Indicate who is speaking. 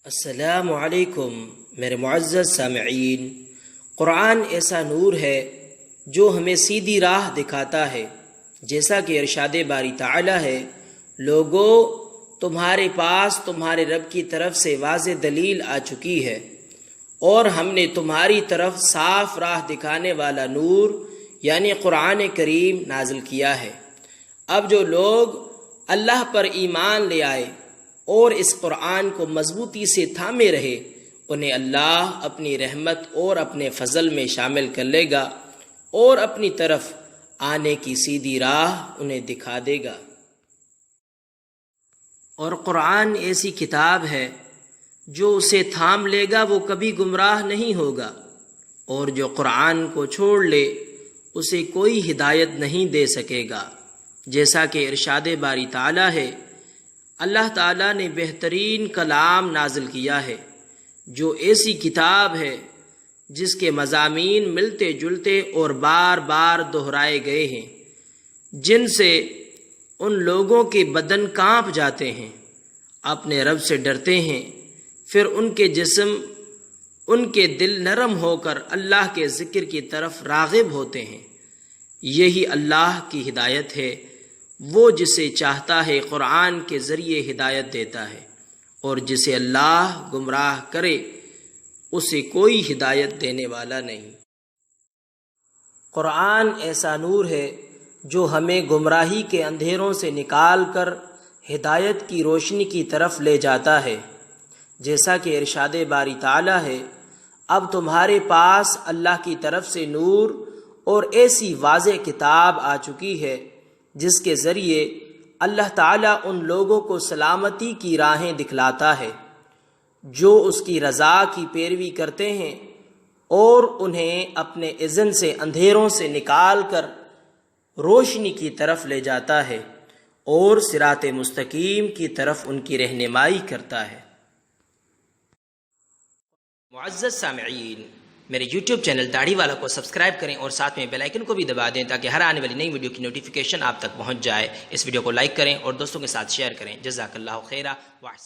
Speaker 1: السلام علیکم میرے معزز سامعین، قرآن ایسا نور ہے جو ہمیں سیدھی راہ دکھاتا ہے، جیسا کہ ارشاد باری تعالی ہے، لوگو تمہارے پاس تمہارے رب کی طرف سے واضح دلیل آ چکی ہے اور ہم نے تمہاری طرف صاف راہ دکھانے والا نور یعنی قرآن کریم نازل کیا ہے۔ اب جو لوگ اللہ پر ایمان لے آئے اور اس قرآن کو مضبوطی سے تھامے رہے، انہیں اللہ اپنی رحمت اور اپنے فضل میں شامل کر لے گا اور اپنی طرف آنے کی سیدھی راہ انہیں دکھا دے گا۔ اور قرآن ایسی کتاب ہے جو اسے تھام لے گا وہ کبھی گمراہ نہیں ہوگا، اور جو قرآن کو چھوڑ لے اسے کوئی ہدایت نہیں دے سکے گا۔ جیسا کہ ارشاد باری تعالی ہے، اللہ تعالیٰ نے بہترین کلام نازل کیا ہے، جو ایسی کتاب ہے جس کے مضامین ملتے جلتے اور بار بار دہرائے گئے ہیں، جن سے ان لوگوں کے بدن کانپ جاتے ہیں، اپنے رب سے ڈرتے ہیں، پھر ان کے جسم ان کے دل نرم ہو کر اللہ کے ذکر کی طرف راغب ہوتے ہیں۔ یہی اللہ کی ہدایت ہے، وہ جسے چاہتا ہے قرآن کے ذریعے ہدایت دیتا ہے، اور جسے اللہ گمراہ کرے اسے کوئی ہدایت دینے والا نہیں۔ قرآن ایسا نور ہے جو ہمیں گمراہی کے اندھیروں سے نکال کر ہدایت کی روشنی کی طرف لے جاتا ہے، جیسا کہ ارشاد باری تعالی ہے، اب تمہارے پاس اللہ کی طرف سے نور اور ایسی واضح کتاب آ چکی ہے جس کے ذریعے اللہ تعالیٰ ان لوگوں کو سلامتی کی راہیں دکھلاتا ہے جو اس کی رضا کی پیروی کرتے ہیں، اور انہیں اپنے اذن سے اندھیروں سے نکال کر روشنی کی طرف لے جاتا ہے اور صراط مستقیم کی طرف ان کی رہنمائی کرتا ہے۔ معزز سامعین، میرے یوٹیوب چینل داڑھی والا کو سبسکرائب کریں اور ساتھ میں بیل آئیکن کو بھی دبا دیں تاکہ ہر آنے والی نئی ویڈیو کی نوٹیفیکیشن آپ تک پہنچ جائے۔ اس ویڈیو کو لائک کریں اور دوستوں کے ساتھ شیئر کریں۔ جزاک اللہ خیرہ۔